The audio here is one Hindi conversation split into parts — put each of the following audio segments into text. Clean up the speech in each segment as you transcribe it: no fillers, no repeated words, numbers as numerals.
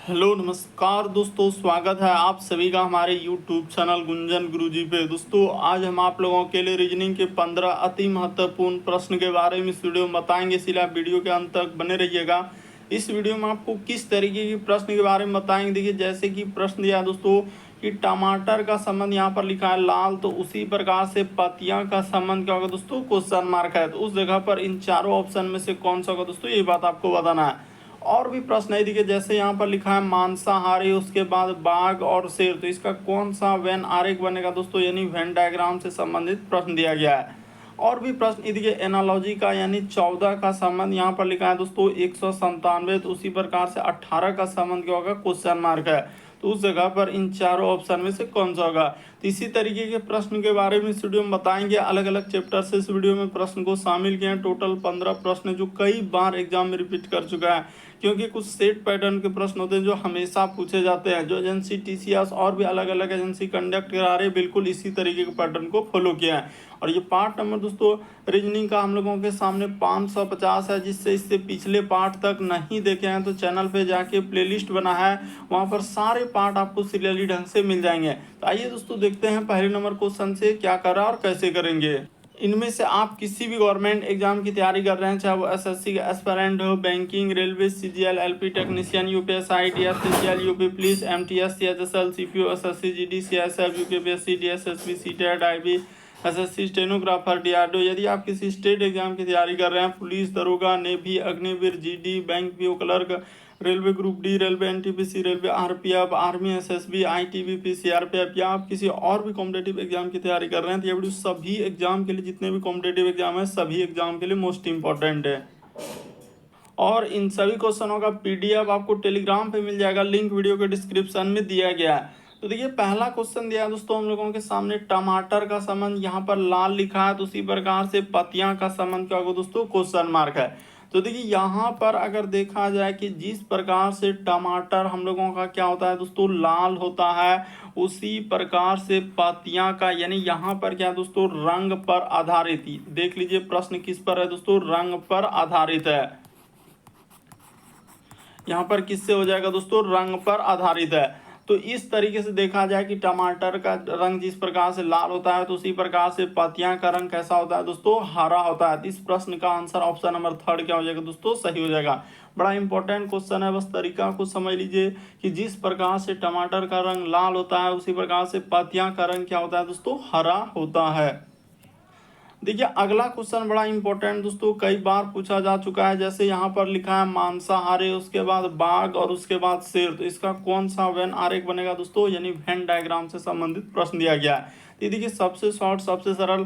हेलो नमस्कार दोस्तों, स्वागत है आप सभी का हमारे यूट्यूब चैनल गुंजन गुरुजी पे। दोस्तों आज हम आप लोगों के लिए रीजनिंग के 15 अति महत्वपूर्ण प्रश्न के बारे में इस वीडियो में बताएंगे, इसलिए आप वीडियो के अंत तक बने रहिएगा। इस वीडियो में आपको किस तरीके के प्रश्न के बारे में बताएंगे। देखिए जैसे कि प्रश्न दिया है दोस्तों कि टमाटर का संबंध यहाँ पर लिखा है लाल, तो उसी प्रकार से पतियां का संबंध क्या होगा दोस्तों, क्वेश्चन मार्क है। तो उस जगह पर इन चारों ऑप्शन में से कौन सा होगा दोस्तों, ये बात आपको बताना है। और भी प्रश्न है, देखिए जैसे यहाँ पर लिखा है मांसाहारी, उसके बाद बाघ और शेर, तो इसका कौन सा वेन आरेख बनेगा दोस्तों, यानी वेन डायग्राम से संबंधित प्रश्न दिया गया है। और भी प्रश्न देखिए एनालॉजी का, यानी 14 का संबंध यहाँ पर लिखा है दोस्तों 197, तो उसी प्रकार से 18 का संबंध क्या होगा, क्वेश्चन मार्क है। तो उस जगह पर इन चारों ऑप्शन में से कौन सा होगा। तो इसी तरीके के प्रश्न के बारे में इस वीडियो में बताएंगे। अलग अलग चैप्टर से इस वीडियो में प्रश्न को शामिल किए हैं। टोटल 15 प्रश्न जो कई बार एग्जाम में रिपीट कर चुका है, क्योंकि कुछ सेट पैटर्न के प्रश्न होते हैं जो हमेशा पूछे जाते हैं। जो एजेंसी टीसीएस और भी अलग अलग एजेंसी कंडक्ट करा रहे, बिल्कुल इसी तरीके के पैटर्न को फॉलो किया है। और ये पार्ट नंबर दोस्तों रीजनिंग का हम लोगों के सामने 550 है, जिससे इससे पिछले पार्ट तक नहीं देखे हैं तो चैनल पे जाके प्लेलिस्ट बना है, वहाँ पर सारे पार्ट आपको सीरियली ढंग से मिल जाएंगे। तो आइए दोस्तों देखते हैं पहले नंबर क्वेश्चन से क्या करा और कैसे करेंगे। इनमें से आप किसी भी गवर्नमेंट एग्जाम की तैयारी कर रहे हैं, चाहे वो एसएससी का एस्पिरेंट हो, banking, railway, CGL, LP technician, UPS, ITS, CGL, UP police, MTS, CHSL, CPO, SSC, GD, CSF, UKPSC, DSSB, CTET, IB, SSC, stenographer, DRDO. यदि आप किसी स्टेट एग्जाम की तैयारी कर रहे हैं, पुलिस, दरोगा, navy, Agniveer, GD, bank PO clerk, railway group D, railway NTPC, railway RPF, army, SSB, ITBP, CRPF, या आप किसी और भी कॉम्पिटेटिव एग्जाम की तैयारी कर रहे हैं, तो ये वीडियो सभी एग्जाम के लिए, जितने भी कॉम्पिटेटिव एग्जाम है सभी एग्जाम के लिए मोस्ट इंपॉर्टेंट है। और इन सभी क्वेश्चनों का पीडीएफ आपको टेलीग्राम पे मिल जाएगा, लिंक वीडियो के डिस्क्रिप्शन में दिया गया है। तो देखिए पहला क्वेश्चन दिया है दोस्तों हम लोगों के सामने, टमाटर का संबंध यहाँ पर लाल लिखा है, तो उसी प्रकार से पतियां का संबंध क्या होगा दोस्तों, क्वेश्चन मार्क है। तो देखिए यहाँ पर अगर देखा जाए कि जिस प्रकार से टमाटर हम लोगों का क्या होता है दोस्तों, लाल होता है, उसी प्रकार से पतियां का, यानी यहाँ पर क्या दोस्तों, रंग पर आधारित। देख लीजिए प्रश्न किस पर है दोस्तों, रंग पर आधारित है। यहाँ पर किससे हो जाएगा दोस्तों, रंग पर आधारित है। तो इस तरीके से देखा जाए कि टमाटर का रंग जिस प्रकार से लाल होता है, तो उसी प्रकार से पतियां का रंग कैसा होता है दोस्तों, हरा होता है। इस प्रश्न का आंसर ऑप्शन नंबर 3 क्या हो जाएगा दोस्तों, सही हो जाएगा। बड़ा इंपॉर्टेंट क्वेश्चन है, बस तरीका को समझ लीजिए कि जिस प्रकार से टमाटर का रंग लाल होता है, उसी प्रकार से पतियां का रंग क्या होता है दोस्तों, हरा होता है। देखिए अगला क्वेश्चन बड़ा इंपॉर्टेंट दोस्तों, कई बार पूछा जा चुका है। जैसे यहाँ पर लिखा है मांसाहारी, उसके बाद बाघ और उसके बाद शेर, तो इसका कौन सा वेन आरेख बनेगा दोस्तों, यानी वेन डायग्राम से संबंधित प्रश्न दिया गया है। तो देखिए सबसे शॉर्ट सबसे सरल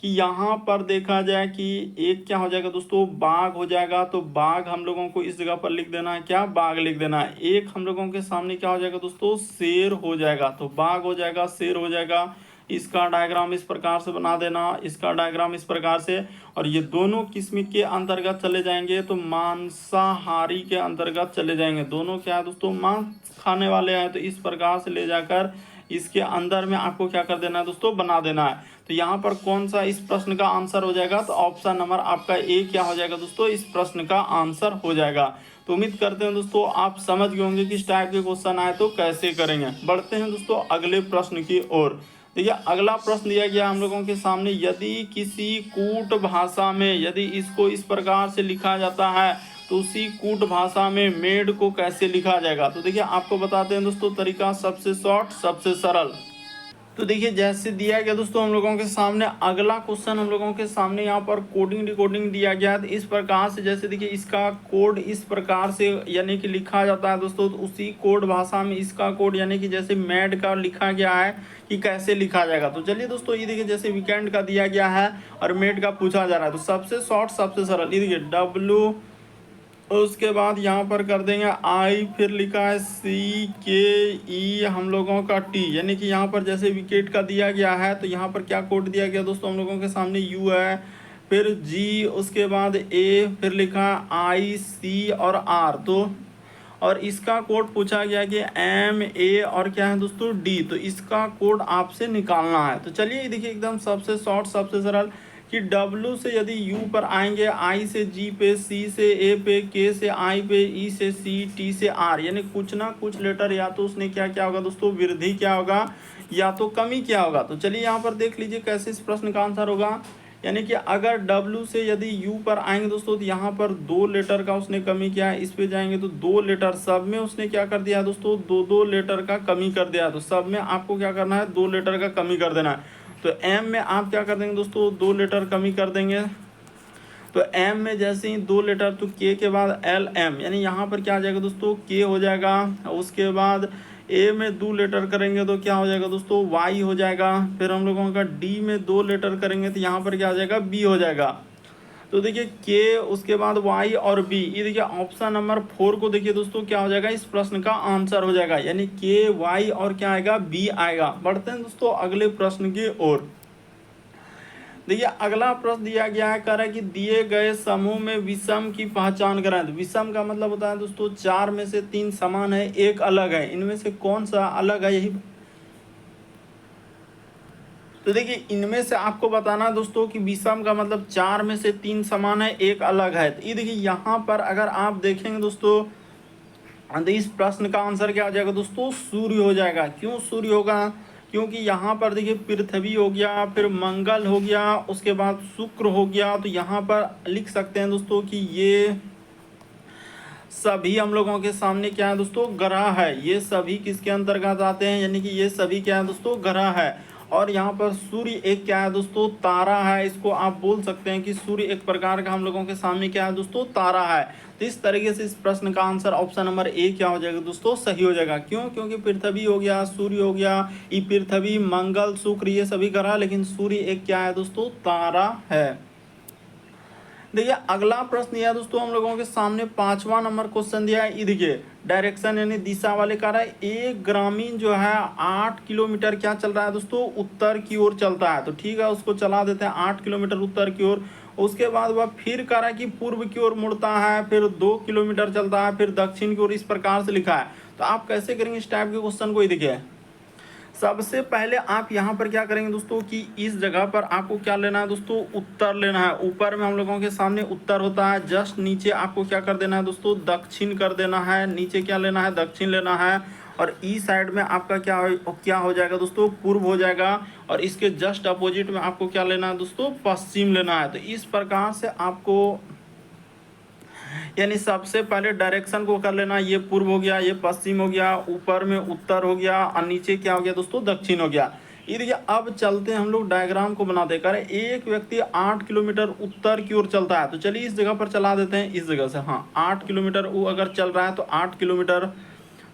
कि यहाँ पर देखा जाए कि एक क्या हो जाएगा दोस्तों, बाघ हो जाएगा। तो बाघ हम लोगों को इस जगह पर लिख देना है, क्या, बाघ लिख देना है। एक हम लोगों के सामने क्या हो जाएगा दोस्तों, शेर हो जाएगा। तो बाघ हो जाएगा, शेर हो जाएगा। इसका डायग्राम इस प्रकार से बना देना, इसका डायग्राम इस प्रकार से। और ये दोनों किस्म के अंतर्गत चले जाएंगे, तो मांसाहारी के अंतर्गत चले जाएंगे। दोनों क्या है दोस्तों, मांस खाने वाले हैं। तो इस प्रकार से ले जाकर इसके अंदर में आपको क्या कर देना है दोस्तों, बना देना है। तो यहाँ पर कौन सा इस प्रश्न का आंसर हो जाएगा, तो ऑप्शन नंबर आपका ए क्या हो जाएगा दोस्तों, इस प्रश्न का आंसर हो जाएगा। तो उम्मीद करते हैं दोस्तों आप समझ गए होंगे कि इस टाइप के क्वेश्चन आए तो कैसे करेंगे। बढ़ते हैं दोस्तों अगले प्रश्न की ओर। देखिए अगला प्रश्न दिया गया हम लोगों के सामने, यदि किसी कूट भाषा में, यदि इसको इस प्रकार से लिखा जाता है, तो उसी कूट भाषा में मेड को कैसे लिखा जाएगा। तो देखिए आपको बताते हैं दोस्तों तरीका, सबसे शॉर्ट सबसे सरल। तो देखिए जैसे दिया गया दोस्तों हम लोगों के सामने, अगला क्वेश्चन हम लोगों के सामने यहाँ पर कोडिंग डिकोडिंग दिया गया है। इस प्रकार से जैसे देखिए इसका कोड इस प्रकार से यानी कि लिखा जाता है दोस्तों, तो उसी कोड भाषा में इसका कोड यानी कि जैसे मैड का लिखा गया है कि कैसे लिखा जाएगा। तो चलिए दोस्तों ये देखिए जैसे वीकेंड का दिया गया है और मेड का पूछा जा रहा है, तो सबसे शॉर्ट सबसे सरल, ये देखिए डब्ल्यू, उसके बाद यहाँ पर कर देंगे आई, फिर लिखा है CKE हम लोगों का T, यानी कि यहाँ पर जैसे विकेट का दिया गया है, तो यहाँ पर क्या कोड दिया गया दोस्तों हम लोगों के सामने, U है, फिर G, उसके बाद A, फिर लिखा है IC और R। तो और इसका कोड पूछा गया कि MA और क्या है दोस्तों D, तो इसका कोड आपसे निकालना है। तो चलिए देखिए एकदम सबसे शॉर्ट सबसे सरल कि W से यदि U पर आएंगे, I से G पे, C से A पे, K से I पे, E से C, T से R, यानी कुछ ना कुछ लेटर या तो उसने क्या क्या होगा दोस्तों, वृद्धि क्या होगा या तो कमी क्या होगा। तो चलिए यहाँ पर देख लीजिए कैसे इस प्रश्न का आंसर होगा। यानी कि अगर W से यदि U पर आएंगे दोस्तों तो यहाँ पर 2 लेटर का उसने कमी किया है। इस पे जाएंगे तो 2 लेटर, सब में उसने क्या कर दिया है दोस्तों, 2 लेटर का कमी कर दिया है। तो सब में आपको क्या करना है, 2 लेटर का कमी कर देना है। तो M में आप क्या कर देंगे दोस्तों, 2 लेटर कमी कर देंगे। तो M में जैसे ही 2 लेटर तो K के बाद LM, यानी यहाँ पर क्या आ जाएगा दोस्तों, K हो जाएगा। उसके बाद A में 2 लेटर करेंगे तो क्या हो जाएगा दोस्तों, Y हो जाएगा। फिर हम लोगों का D में 2 लेटर करेंगे तो यहाँ पर क्या आ जाएगा, B हो जाएगा। तो देखिए K, उसके बाद Y और B, ये देखिए ऑप्शन नंबर 4 को देखिए दोस्तों क्या हो जाएगा, इस प्रश्न का आंसर हो जाएगा। यानी K, Y और क्या आएगा, B आएगा। बढ़ते हैं दोस्तों अगले प्रश्न की ओर। देखिए अगला प्रश्न दिया गया है, कह रहा है कि दिए गए समूह में विषम की पहचान कराएं। तो विषम का मतलब होता है दोस्तों 4 में से 3 समान है, 1 अलग है, इनमें से कौन सा अलग है, यही। तो देखिए इनमें से आपको बताना है दोस्तों कि विषम का मतलब 4 में से 3 समान है, 1 अलग है। तो ये देखिए यहाँ पर अगर आप देखेंगे दोस्तों तो इस प्रश्न का आंसर क्या हो जाएगा दोस्तों, सूर्य हो जाएगा। क्यों सूर्य होगा, क्योंकि यहाँ पर देखिए पृथ्वी हो गया, फिर मंगल हो गया, उसके बाद शुक्र हो गया। तो यहाँ पर लिख सकते हैं दोस्तों कि ये सभी हम लोगों के सामने क्या है दोस्तों, ग्रह है। ये सभी किसके अंतर्गत आते हैं, यानी कि ये सभी क्या है दोस्तों, ग्रह है। और यहाँ पर सूर्य एक क्या है दोस्तों, तारा है। इसको आप बोल सकते हैं कि सूर्य एक प्रकार का हम लोगों के सामने क्या है दोस्तों, तारा है। तो इस तरीके से इस प्रश्न का आंसर ऑप्शन नंबर ए क्या हो जाएगा दोस्तों, सही हो जाएगा। क्यों, क्योंकि पृथ्वी हो गया, सूर्य हो गया, ये पृथ्वी, मंगल, शुक्र, ये सभी ग्रह, लेकिन सूर्य एक क्या है दोस्तों, तारा है। देखिए अगला प्रश्न दिया दोस्तों हम लोगों के सामने 5वां नंबर क्वेश्चन दिया है। ये देखिए डायरेक्शन यानी दिशा वाले कह रहा है, एक ग्रामीण जो है 8 किलोमीटर क्या चल रहा है दोस्तों, उत्तर की ओर चलता है। तो ठीक है, उसको चला देते हैं 8 किलोमीटर उत्तर की ओर। उसके बाद वह फिर कह रहा है कि पूर्व की ओर मुड़ता है, फिर 2 किलोमीटर चलता है, फिर दक्षिण की ओर, इस प्रकार से लिखा है। तो आप कैसे करेंगे इस टाइप के क्वेश्चन को, ये देखिए सबसे पहले आप यहाँ पर क्या करेंगे दोस्तों कि इस जगह पर आपको क्या लेना है दोस्तों, उत्तर लेना है। ऊपर में हम लोगों के सामने उत्तर होता है, जस्ट नीचे आपको क्या कर देना है दोस्तों, दक्षिण कर देना है। नीचे क्या लेना है, दक्षिण लेना है। और ई साइड में आपका क्या हो जाएगा दोस्तों, पूर्व हो जाएगा। और इसके जस्ट अपोजिट में आपको क्या लेना है दोस्तों, पश्चिम लेना है। तो इस प्रकार से आपको यानी सबसे पहले डायरेक्शन को कर लेना, ये पूर्व हो गया, ये पश्चिम हो गया, ऊपर में उत्तर हो गया, और नीचे क्या हो गया दोस्तों, दक्षिण हो गया। ये देखिए अब चलते हैं हम लोग डायग्राम को बनाते हैं। करें एक व्यक्ति 8 किलोमीटर उत्तर की ओर चलता है। तो चलिए इस जगह पर चला देते हैं, इस जगह से। हाँ 8 किलोमीटर वो अगर चल रहा है तो 8 किलोमीटर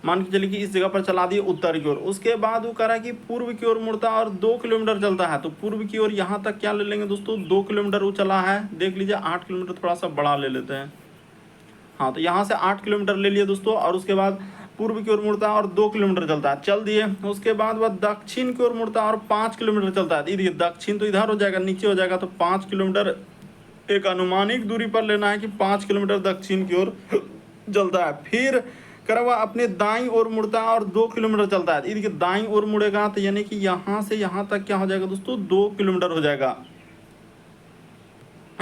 मान के चलिए कि इस जगह पर चला दिए उत्तर की ओर। उसके बाद वो कह रहा है कि पूर्व की ओर मुड़ता है और 2 किलोमीटर चलता है। तो पूर्व की ओर यहाँ तक क्या ले लेंगे दोस्तों, 2 किलोमीटर वो चला है। देख लीजिए 8 किलोमीटर थोड़ा सा बड़ा ले लेते हैं। हाँ तो यहाँ से 8 किलोमीटर ले लिए दोस्तों, और उसके बाद पूर्व की ओर मुड़ता है और 2 किलोमीटर चलता है, चल दिए। उसके बाद वह दक्षिण की ओर मुड़ता है और 5 किलोमीटर चलता है। देखिए दक्षिण तो इधर हो जाएगा, नीचे हो जाएगा, तो 5 किलोमीटर एक अनुमानिक दूरी पर लेना है कि 5 किलोमीटर दक्षिण की ओर चलता है। फिर कर वह अपने दाईं ओर मुड़ता है और 2 किलोमीटर चलता है। देखिए दाईं ओर मुड़ेगा तो यानी कि यहाँ से यहाँ तक क्या हो जाएगा दोस्तों, 2 किलोमीटर हो जाएगा।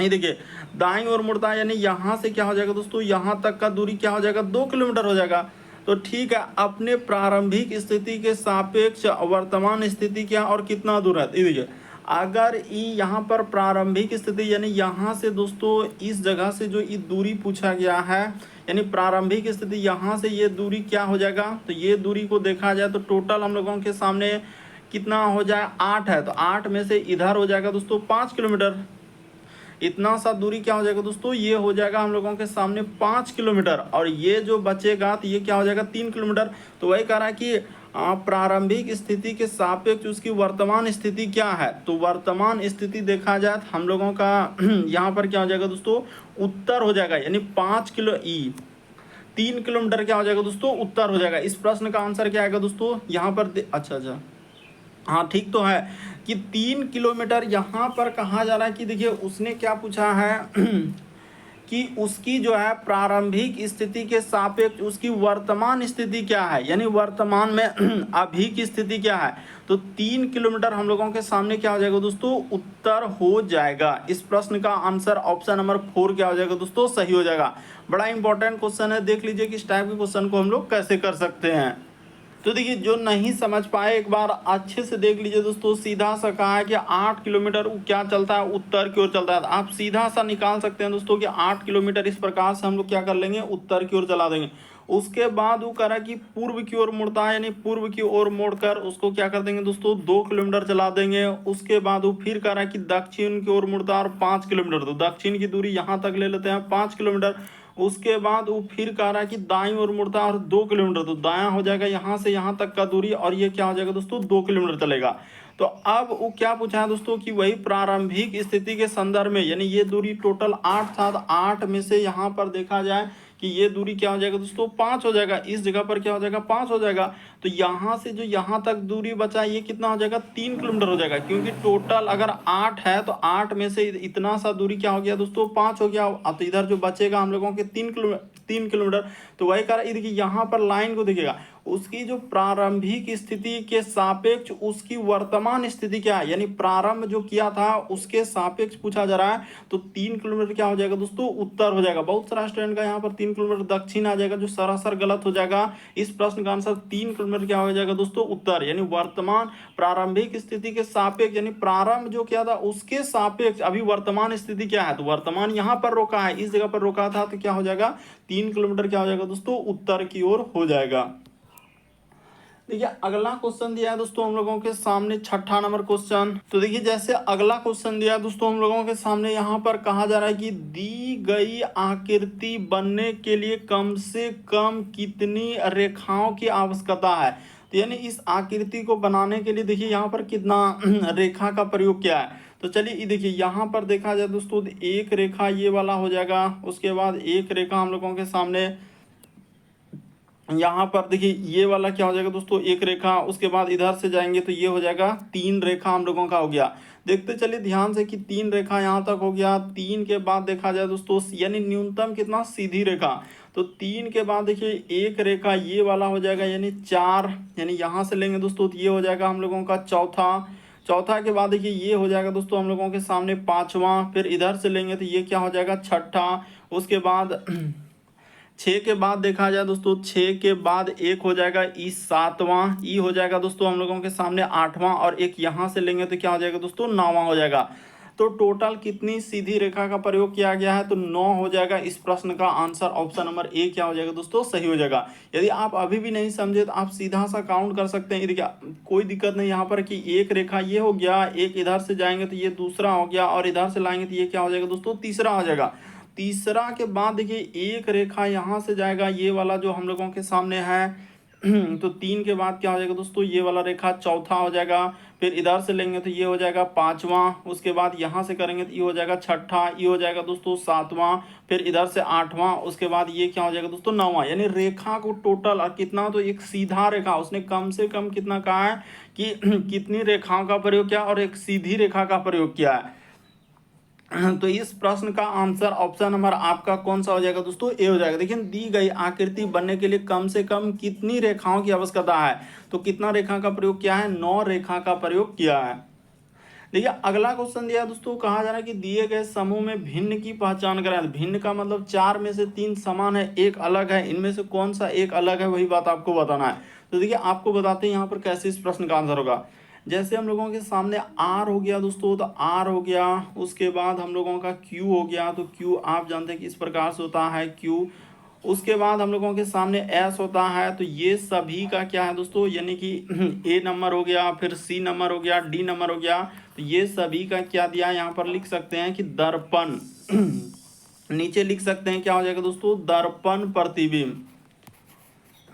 ये देखिए दाईं ओर मुड़ता है, यानी यहाँ से क्या हो जाएगा दोस्तों, यहाँ तक का दूरी क्या हो जाएगा, 2 किलोमीटर हो जाएगा। तो ठीक है, अपने प्रारंभिक स्थिति के सापेक्ष वर्तमान स्थिति क्या और कितना दूर है। ये देखिए अगर यहाँ पर प्रारंभिक स्थिति यानी यहाँ से दोस्तों इस जगह से जो ये दूरी पूछा गया है, यानी प्रारंभिक स्थिति यहाँ से ये दूरी क्या हो जाएगा, तो ये दूरी को देखा जाए तो टोटल हम लोगों के सामने कितना हो जाए, 8 है। तो 8 में से इधर हो जाएगा दोस्तों 5 किलोमीटर। इतना सा दूरी क्या हो जाएगा दोस्तों, ये हो जाएगा हम लोगों के सामने 5 किलोमीटर। और ये जो बचेगा तो ये क्या हो जाएगा, 3 किलोमीटर। तो वही कह रहा है कि प्रारंभिक स्थिति के सापेक्ष उसकी वर्तमान स्थिति क्या है। तो वर्तमान स्थिति देखा जाए तो हम लोगों का यहाँ पर क्या हो जाएगा दोस्तों, उत्तर हो जाएगा। यानी 3 किलोमीटर क्या हो जाएगा दोस्तों, उत्तर हो जाएगा। इस प्रश्न का आंसर क्या आएगा दोस्तों, यहाँ पर अच्छा हाँ ठीक तो है कि 3 किलोमीटर यहाँ पर कहा जा रहा है कि देखिए उसने क्या पूछा है कि उसकी जो है प्रारंभिक स्थिति के सापेक्ष उसकी वर्तमान स्थिति क्या है, यानी वर्तमान में अभी की स्थिति क्या है। तो 3 किलोमीटर हम लोगों के सामने क्या हो जाएगा दोस्तों, उत्तर हो जाएगा। इस प्रश्न का आंसर ऑप्शन नंबर 4 क्या हो जाएगा दोस्तों, सही हो जाएगा। बड़ा इंपॉर्टेंट क्वेश्चन है, देख लीजिए कि इस टाइप के क्वेश्चन को हम लोग कैसे कर सकते हैं। तो देखिए, जो नहीं समझ पाए एक बार अच्छे से देख लीजिए दोस्तों। सीधा सा कहा है कि 8 किलोमीटर क्या चलता है, उत्तर की ओर चलता है। आप सीधा सा निकाल सकते हैं दोस्तों कि 8 किलोमीटर इस प्रकार से हम लोग क्या कर लेंगे, उत्तर की ओर चला देंगे। उसके बाद वो कह रहा है कि पूर्व की ओर मुड़ता है, यानी पूर्व की ओर मोड़कर उसको क्या कर देंगे दोस्तों, 2 किलोमीटर चला देंगे। उसके बाद वो फिर कह रहा है कि दक्षिण की ओर मुड़ता है और 5 किलोमीटर, तो दक्षिण की दूरी यहाँ तक ले लेते हैं 5 किलोमीटर। उसके बाद वो फिर कह रहा है कि दाईं ओर मुड़ता है और 2 किलोमीटर, तो दायां हो जाएगा यहाँ से यहाँ तक का दूरी, और ये क्या हो जाएगा दोस्तों, 2 किलोमीटर चलेगा। तो अब वो क्या पूछा है दोस्तों कि वही प्रारंभिक स्थिति के संदर्भ में, यानी ये दूरी टोटल 8 था, 8 में से यहाँ पर देखा जाए कि ये दूरी क्या हो जाएगा दोस्तों, 5 हो जाएगा। इस जगह पर क्या हो जाएगा, 5 हो जाएगा। तो यहाँ से जो यहाँ तक दूरी बचा ये कितना हो जाएगा, 3 किलोमीटर हो जाएगा, क्योंकि टोटल अगर 8 है तो 8 में से इतना सा दूरी क्या हो गया दोस्तों, 5 हो गया। तो इधर जो बचेगा हम लोगों के 3 किलोमीटर। तो वही कह रहा है, देखिए यहाँ पर लाइन को देखिएगा, उसकी जो प्रारंभिक स्थिति के सापेक्ष उसकी वर्तमान स्थिति क्या है, यानी प्रारंभ जो किया था उसके सापेक्ष पूछा जा रहा है। तो 3 किलोमीटर क्या हो जाएगा दोस्तों, उत्तर हो जाएगा। बहुत सारा स्टूडेंट का यहाँ पर 3 किलोमीटर दक्षिण आ जाएगा, जो सरासर गलत हो जाएगा। इस प्रश्न का आंसर 3 किलोमीटर क्या हो जाएगा दोस्तों, उत्तर, यानी वर्तमान प्रारंभिक स्थिति के सापेक्ष, यानी प्रारंभ जो किया था उसके सापेक्ष अभी वर्तमान स्थिति क्या है। तो वर्तमान यहाँ पर रोका है, इस जगह पर रोका था, तो क्या हो जाएगा, 3 किलोमीटर क्या हो जाएगा दोस्तों, उत्तर की ओर हो जाएगा। देखिए, अगला क्वेश्चन दिया है दोस्तों हम लोगों के सामने, 6ठा नंबर क्वेश्चन। तो देखिए, जैसे अगला क्वेश्चन दिया है दोस्तों हम लोगों के सामने, यहाँ पर कहा जा रहा है कि दी गई आकृति बनने के लिए कम से कम कितनी रेखाओं की आवश्यकता है। तो यानी इस आकृति को बनाने के लिए देखिए यहाँ पर कितना रेखा का प्रयोग किया है। तो चलिए देखिए, यहाँ पर देखा जाए दोस्तों, एक रेखा ये वाला हो जाएगा। उसके बाद एक रेखा हम लोगों के सामने यहाँ पर देखिए ये वाला क्या हो जाएगा दोस्तों, एक रेखा। उसके बाद इधर से जाएंगे तो ये हो जाएगा 3 रेखा हम लोगों का हो गया। देखते चलिए ध्यान से कि 3 रेखा यहाँ तक हो गया। 3 के बाद देखा जाए दोस्तों, यानी न्यूनतम कितना, सीधी रेखा। तो 3 के बाद देखिए एक रेखा ये वाला हो जाएगा, यानी 4, यानी यहाँ से लेंगे दोस्तों तो ये हो जाएगा हम लोगों का चौथा के बाद देखिए ये हो जाएगा दोस्तों हम लोगों के सामने 5वां। फिर इधर से लेंगे तो ये क्या हो जाएगा, 6ठा। उसके बाद 6 के बाद देखा जाए दोस्तों, 6 के बाद एक हो जाएगा ई, 7वां। ई हो जाएगा दोस्तों हम लोगों के सामने 8वां, और एक यहाँ से लेंगे तो क्या हो जाएगा दोस्तों, 9वां हो जाएगा। तो टोटल कितनी सीधी रेखा का प्रयोग किया गया है, तो 9 हो जाएगा। इस प्रश्न का आंसर ऑप्शन नंबर ए क्या हो जाएगा दोस्तों, सही हो जाएगा। यदि आप अभी भी नहीं समझे तो आप सीधा सा काउंट कर सकते हैं। देखिए कोई दिक्कत नहीं यहाँ पर कि एक रेखा ये हो गया, एक इधर से जाएंगे तो ये दूसरा हो गया, और इधर से लाएंगे तो ये क्या हो जाएगा दोस्तों, तीसरा हो जाएगा। तीसरा के बाद देखिए एक रेखा यहाँ से जाएगा, ये वाला जो हम लोगों के सामने है तो 3 के बाद क्या हो जाएगा दोस्तों, ये वाला रेखा चौथा हो जाएगा। फिर इधर से लेंगे तो ये हो जाएगा 5वां। उसके बाद यहाँ से करेंगे तो ये हो जाएगा 6ठा। ये हो जाएगा दोस्तों 7वां। फिर इधर से 8वां। उसके बाद ये क्या हो जाएगा दोस्तों, 9वां। यानी रेखा को टोटल और कितना, तो एक सीधा रेखा, उसने कम से कम कितना कहा है कि कितनी रेखाओं का प्रयोग किया, और एक सीधी रेखा का प्रयोग किया है। तो इस प्रश्न का आंसर ऑप्शन नंबर आपका कौन सा हो जाएगा दोस्तों, ए हो जाएगा। देखिए, दी गई आकृति बनने के लिए कम से कम कितनी रेखाओं की आवश्यकता है, तो कितना रेखा का प्रयोग किया है, 9 रेखा का प्रयोग किया है। देखिए, अगला क्वेश्चन दिया दोस्तों, कहा जा रहा है कि दिए गए समूह में भिन्न की पहचान कराएं। भिन्न का मतलब 4 में से 3 समान है, एक अलग है, इनमें से कौन सा एक अलग है, वही बात आपको बताना है। तो देखिए आपको बताते हैं यहाँ पर कैसे इस प्रश्न का आंसर होगा। जैसे हम लोगों के सामने आर हो गया दोस्तों, तो आर हो गया। उसके बाद हम लोगों का क्यू हो गया, तो क्यू आप जानते हैं कि इस प्रकार से होता है क्यू। उसके बाद हम लोगों के सामने एस होता है। तो ये सभी का क्या है दोस्तों, यानी कि ए नंबर हो गया, फिर सी नंबर हो गया, डी नंबर हो गया। तो ये सभी का क्या दिया है, यहाँ पर लिख सकते हैं कि दर्पण नीचे लिख सकते हैं क्या हो जाएगा दोस्तों, दर्पण प्रतिबिंब।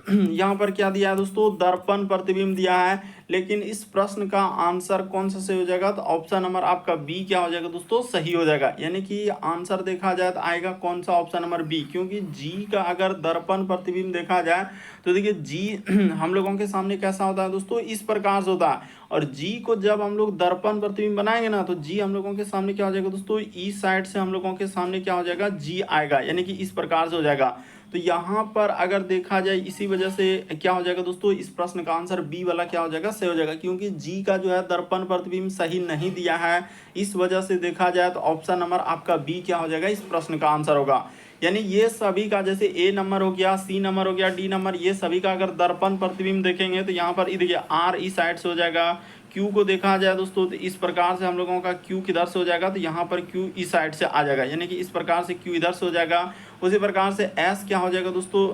यहाँ पर क्या दिया है दोस्तों, दर्पण प्रतिबिंब दिया है। लेकिन इस प्रश्न का आंसर कौन सा सही हो जाएगा, तो ऑप्शन नंबर आपका बी क्या हो जाएगा दोस्तों, सही हो जाएगा। यानी कि आंसर देखा जाए तो आएगा कौन सा, ऑप्शन नंबर बी। क्योंकि जी का अगर दर्पण प्रतिबिंब देखा जाए तो देखिए जी हम लोगों के सामने कैसा होता है दोस्तों, इस प्रकार से होता है। और जी को जब हम लोग दर्पण प्रतिबिंब बनाएंगे ना, तो जी हम लोगों के सामने क्या हो जाएगा दोस्तों, इस साइड से हम लोगों के सामने क्या हो जाएगा, जी आएगा, यानी कि इस प्रकार से हो जाएगा। तो यहाँ पर अगर देखा जाए इसी वजह से क्या हो जाएगा दोस्तों, इस प्रश्न का आंसर बी वाला क्या हो जाएगा, सही हो जाएगा। क्योंकि जी का जो है दर्पण प्रतिबिंब सही नहीं दिया है, इस वजह से देखा जाए तो ऑप्शन नंबर आपका बी क्या हो जाएगा, इस प्रश्न का आंसर होगा। यानी ये सभी का, जैसे ए नंबर हो गया, सी नंबर हो गया, डी नंबर, ये सभी का अगर दर्पण प्रतिबिंब देखेंगे तो यहाँ पर देखिए आर इस साइड से हो जाएगा। क्यू को देखा जाए दोस्तों तो इस प्रकार से हम लोगों का क्यू किधर से हो जाएगा, तो यहाँ पर क्यू इस साइड से आ जाएगा, यानी कि इस प्रकार से क्यू इधर से हो जाएगा। उसी प्रकार से एस क्या हो जाएगा दोस्तों,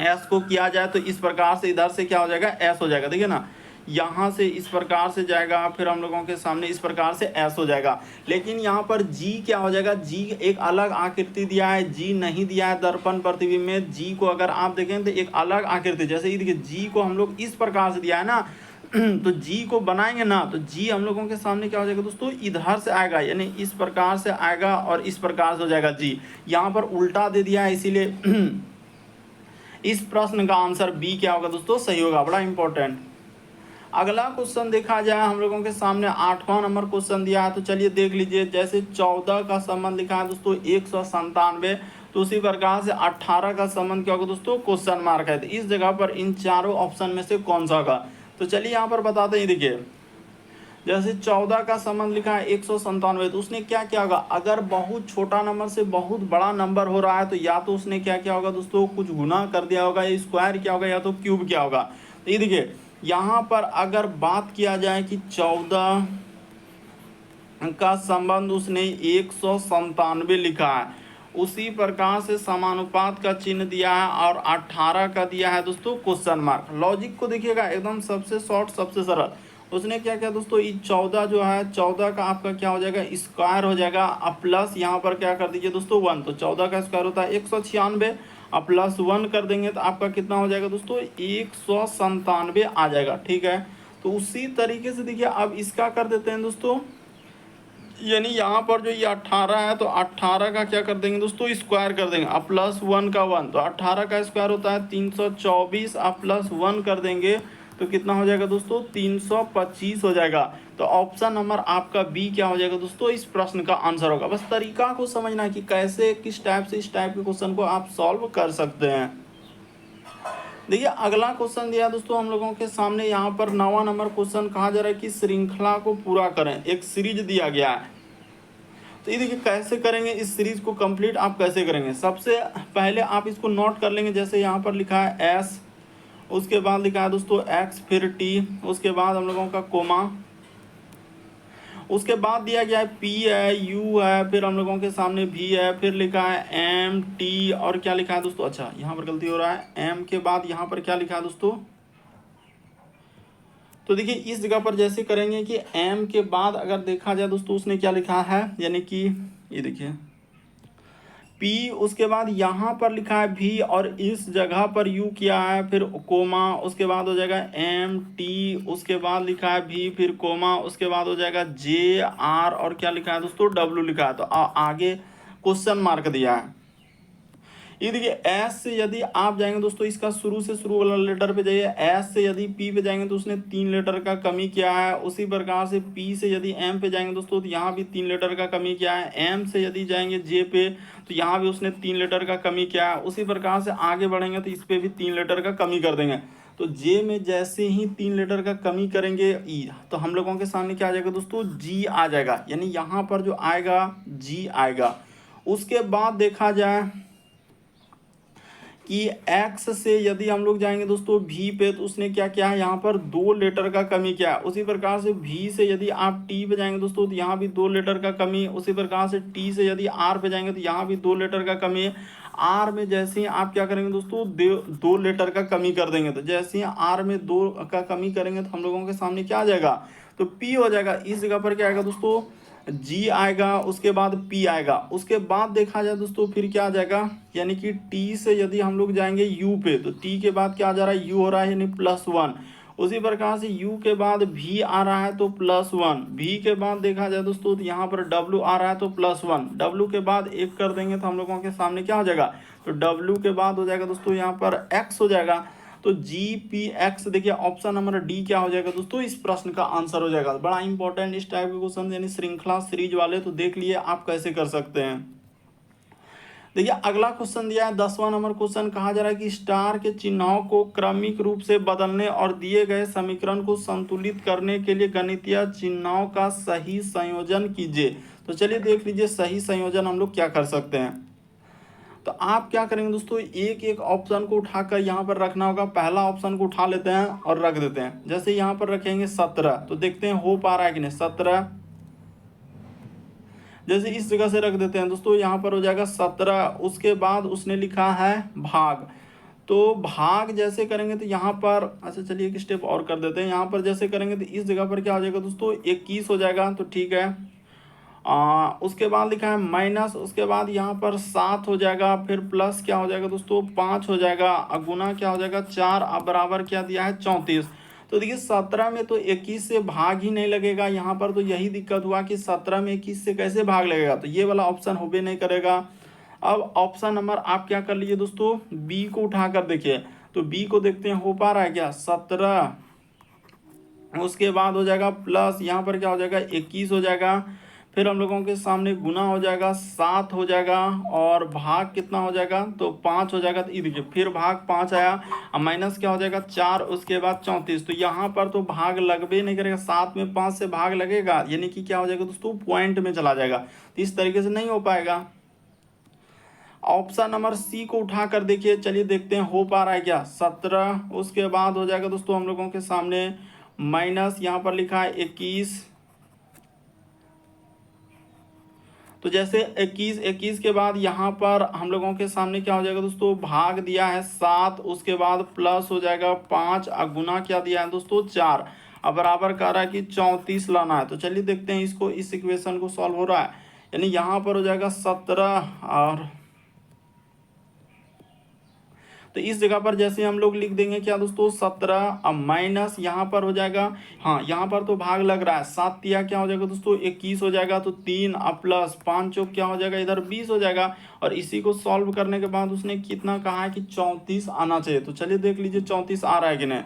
एस को किया जाए तो इस प्रकार से इधर से क्या हो जाएगा, एस हो जाएगा। देखिए ना, यहाँ से इस प्रकार से जाएगा, फिर हम लोगों के सामने इस प्रकार से एस हो जाएगा। लेकिन यहाँ पर जी क्या हो जाएगा, जी एक अलग आकृति दिया है, जी नहीं दिया है दर्पण प्रतिबिंब में। जी को अगर आप देखें तो एक अलग आकृति, जैसे ये देखिए जी को हम लोग इस प्रकार से दिया है ना, तो जी को बनाएंगे ना, तो जी हम लोगों के सामने क्या हो जाएगा दोस्तों, इधर से आएगा, यानी इस प्रकार से आएगा और इस प्रकार से हो जाएगा जी। यहाँ पर उल्टा दे दिया है, इसीलिए इस प्रश्न का आंसर बी क्या होगा दोस्तों, सही होगा। बड़ा इंपॉर्टेंट। अगला क्वेश्चन देखा जाए हम लोगों के सामने 8वां नंबर क्वेश्चन दिया है, तो चलिए देख लीजिए। जैसे 14 का संबंध लिखा है दोस्तों 197, तो उसी प्रकार से 18 का संबंध क्या होगा दोस्तों, क्वेश्चन मार्क है। तो इस जगह पर इन चारों ऑप्शन में से कौन सा होगा, तो चलिए यहाँ पर बताते हैं। देखिए जैसे 14 का संबंध लिखा है 197, तो उसने क्या किया होगा, अगर बहुत छोटा नंबर से बहुत बड़ा नंबर हो रहा है तो या तो उसने क्या किया होगा दोस्तों, कुछ गुना कर दिया होगा, या स्क्वायर किया होगा, या तो क्यूब किया होगा। तो ये देखिए यहाँ पर अगर बात किया जाए कि 14 का संबंध उसने 197 लिखा है, उसी प्रकार से समानुपात का चिन्ह दिया है, और 18 का दिया है दोस्तों क्वेश्चन मार्क। लॉजिक को देखिएगा, एकदम सबसे शॉर्ट सबसे सरल। उसने क्या किया दोस्तों, ये 14 जो है, 14 का आपका क्या हो जाएगा, स्क्वायर हो जाएगा, अब प्लस यहाँ पर क्या कर दीजिए दोस्तों 1, तो 14 का स्क्वायर होता है 196, अब प्लस 1 कर देंगे तो आपका कितना हो जाएगा दोस्तों, 197 आ जाएगा। ठीक है, तो उसी तरीके से देखिए अब इसका कर देते हैं दोस्तों, यानी यहाँ पर जो ये 18 है, तो 18 का क्या कर देंगे दोस्तों, स्क्वायर कर देंगे, अब प्लस 1 का 1, तो 18 का स्क्वायर होता है 324, अब प्लस 1 कर देंगे तो कितना हो जाएगा दोस्तों, 325 हो जाएगा। तो ऑप्शन नंबर आपका बी क्या हो जाएगा दोस्तों, इस प्रश्न का आंसर होगा। बस तरीका को समझना है कि कैसे किस टाइप से इस टाइप के क्वेश्चन को आप सॉल्व कर सकते हैं। देखिए अगला क्वेश्चन दिया दोस्तों हम लोगों के सामने, यहाँ पर 9वां नंबर क्वेश्चन कहा जा रहा है कि श्रृंखला को पूरा करें, एक सीरीज दिया गया है। तो ये देखिए कैसे करेंगे, इस सीरीज को कंप्लीट आप कैसे करेंगे। सबसे पहले आप इसको नोट कर लेंगे, जैसे यहाँ पर लिखा है एस, उसके बाद लिखा है दोस्तों एक्स, फिर टी, उसके बाद हम लोगों का कोमा, उसके बाद दिया गया है पी है, यू है, फिर हम लोगों के सामने भी है, फिर लिखा है एम, टी, और क्या लिखा है दोस्तों, अच्छा यहाँ पर गलती हो रहा है, एम के बाद यहाँ पर क्या लिखा है दोस्तों। तो देखिए इस जगह पर जैसे करेंगे कि एम के बाद अगर देखा जाए दोस्तों उसने क्या लिखा है, यानी कि ये देखिए पी, उसके बाद यहाँ पर लिखा है भी, और इस जगह पर यू किया है, फिर कोमा, उसके बाद हो जाएगा एम टी, उसके बाद लिखा है भी, फिर कोमा, उसके बाद हो जाएगा जे आर, और क्या लिखा है दोस्तों, डब्ल्यू लिखा है। तो आगे क्वेश्चन मार्क दिया है। ये देखिए एस से यदि आप जाएंगे दोस्तों, इसका शुरू से शुरू वाला लेटर पे जाइए, एस से यदि पी पे जाएंगे तो उसने 3 लेटर का कमी किया है। उसी प्रकार से पी से यदि एम पे जाएंगे दोस्तों तो यहाँ भी 3 लेटर का कमी किया है। एम से यदि जाएंगे जे पे तो यहाँ भी उसने 3 लेटर का कमी किया है। उसी प्रकार से आगे बढ़ेंगे तो इस पर भी 3 लेटर का कमी कर देंगे। तो जे में जैसे ही 3 लेटर का कमी करेंगे ई, तो हम लोगों के सामने क्या आ जाएगा दोस्तों, जी आ जाएगा, यानी यहाँ पर जो आएगा जी आएगा। उसके बाद देखा जाए कि x से यदि हम लोग जाएंगे दोस्तों v पे, तो उसने क्या किया है, यहाँ पर 2 लेटर का कमी किया है। उसी प्रकार से v से यदि आप t पे जाएंगे दोस्तों तो यहाँ भी 2 लेटर का कमी। उसी प्रकार से t से यदि r पे जाएंगे तो यहाँ भी 2 लेटर का कमी है। r में जैसे ही आप क्या करेंगे दोस्तों, 2 लेटर का कमी कर देंगे। तो जैसे ही r में 2 का कमी करेंगे तो हम लोगों के सामने क्या आ जाएगा, तो p हो जाएगा। इस जगह पर क्या आएगा दोस्तों, जी आएगा, उसके बाद पी आएगा, उसके बाद देखा जाए दोस्तों फिर क्या आ जाएगा, यानी कि टी से यदि हम लोग जाएंगे यू पे तो टी के बाद क्या आ जा रहा है, यू हो रहा है यानी +1। उसी प्रकार से यू के बाद भी आ रहा है तो +1, भी के बाद देखा जाए दोस्तों तो यहाँ पर डब्ल्यू आ रहा है तो +1, डब्ल्यू के बाद एक कर देंगे तो हम लोगों के सामने क्या हो जाएगा, तो डब्ल्यू के बाद हो जाएगा दोस्तों यहाँ पर एक्स हो जाएगा। तो जी पी एक्स, देखिए ऑप्शन नंबर डी क्या हो जाएगा दोस्तों, इस प्रश्न का आंसर हो जाएगा। बड़ा इंपॉर्टेंट इस टाइप के क्वेश्चन यानी श्रृंखला सीरीज वाले, तो देख लिए आप कैसे कर सकते हैं। देखिए अगला क्वेश्चन दिया है 10वां नंबर क्वेश्चन, कहा जा रहा है कि स्टार के चिन्हों को क्रमिक रूप से बदलने और दिए गए समीकरण को संतुलित करने के लिए गणितीय चिन्हों का सही संयोजन कीजिए। तो चलिए देख लीजिए सही संयोजन हम लोग क्या कर सकते हैं। तो आप क्या करेंगे दोस्तों, एक एक ऑप्शन को उठाकर यहाँ पर रखना होगा। पहला ऑप्शन को उठा लेते हैं और रख देते हैं, जैसे यहाँ पर रखेंगे 17, तो देखते हैं हो पा रहा है कि नहीं। 17 जैसे इस जगह से रख देते हैं दोस्तों, यहाँ पर हो जाएगा 17। उसके बाद उसने लिखा है भाग, तो भाग जैसे करेंगे तो यहाँ पर, अच्छा चलिए एक स्टेप और कर देते हैं। यहाँ पर जैसे करेंगे तो इस जगह पर क्या हो जाएगा दोस्तों, 21 हो जाएगा, तो ठीक है। उसके बाद लिखा है माइनस, उसके बाद यहाँ पर 7 हो जाएगा, फिर प्लस क्या हो जाएगा दोस्तों 5 हो जाएगा, और गुना क्या हो जाएगा 4, अब बराबर क्या दिया है 34। तो देखिए 17 में तो 21 से भाग ही नहीं लगेगा, यहाँ पर तो यही दिक्कत हुआ कि 17 में 21 से कैसे भाग लगेगा, तो ये वाला ऑप्शन हो भी नहीं करेगा। अब ऑप्शन नंबर आप क्या कर लीजिए दोस्तों, बी को उठा कर देखिए, तो बी को देखते हैं हो पा रहा है क्या, 17, उसके बाद हो जाएगा प्लस, यहाँ पर क्या हो जाएगा 21 हो जाएगा, फिर हम लोगों के सामने गुना हो जाएगा 7 हो जाएगा, और भाग कितना हो जाएगा तो 5 हो जाएगा। तो ये देखिए फिर भाग 5 आया, अब माइनस क्या हो जाएगा 4, उसके बाद 34। तो यहाँ पर तो भाग लगबे नहीं करेगा, 7 में 5 से भाग लगेगा, यानी कि क्या हो जाएगा दोस्तों पॉइंट में चला जाएगा, तो इस तरीके से नहीं हो पाएगा। ऑप्शन नंबर सी को उठा कर देखिए, चलिए देखते हैं हो पा रहा है क्या, 17, उसके बाद हो जाएगा दोस्तों हम लोगों के सामने माइनस, यहाँ पर लिखा है 21, तो जैसे 21 के बाद यहाँ पर हम लोगों के सामने क्या हो जाएगा दोस्तों, भाग दिया है 7, उसके बाद प्लस हो जाएगा 5, और गुना क्या दिया है दोस्तों 4, अब बराबर कह रहा है कि 34 लाना है। तो चलिए देखते हैं इसको, इस इक्वेशन को सॉल्व हो रहा है, यानी यहाँ पर हो जाएगा 17, और तो इस जगह पर जैसे हम लोग लिख देंगे क्या दोस्तों 17, अब माइनस यहाँ पर हो जाएगा, हाँ यहाँ पर तो भाग लग रहा है, 7 तिया क्या हो जाएगा दोस्तों 21 हो जाएगा, तो 3, अब प्लस 5 चौक क्या हो जाएगा इधर 20 हो जाएगा, और इसी को सॉल्व करने के बाद उसने कितना कहा है कि 34 आना चाहिए। तो चलिए देख लीजिए 34 आ रहा है कि नहीं,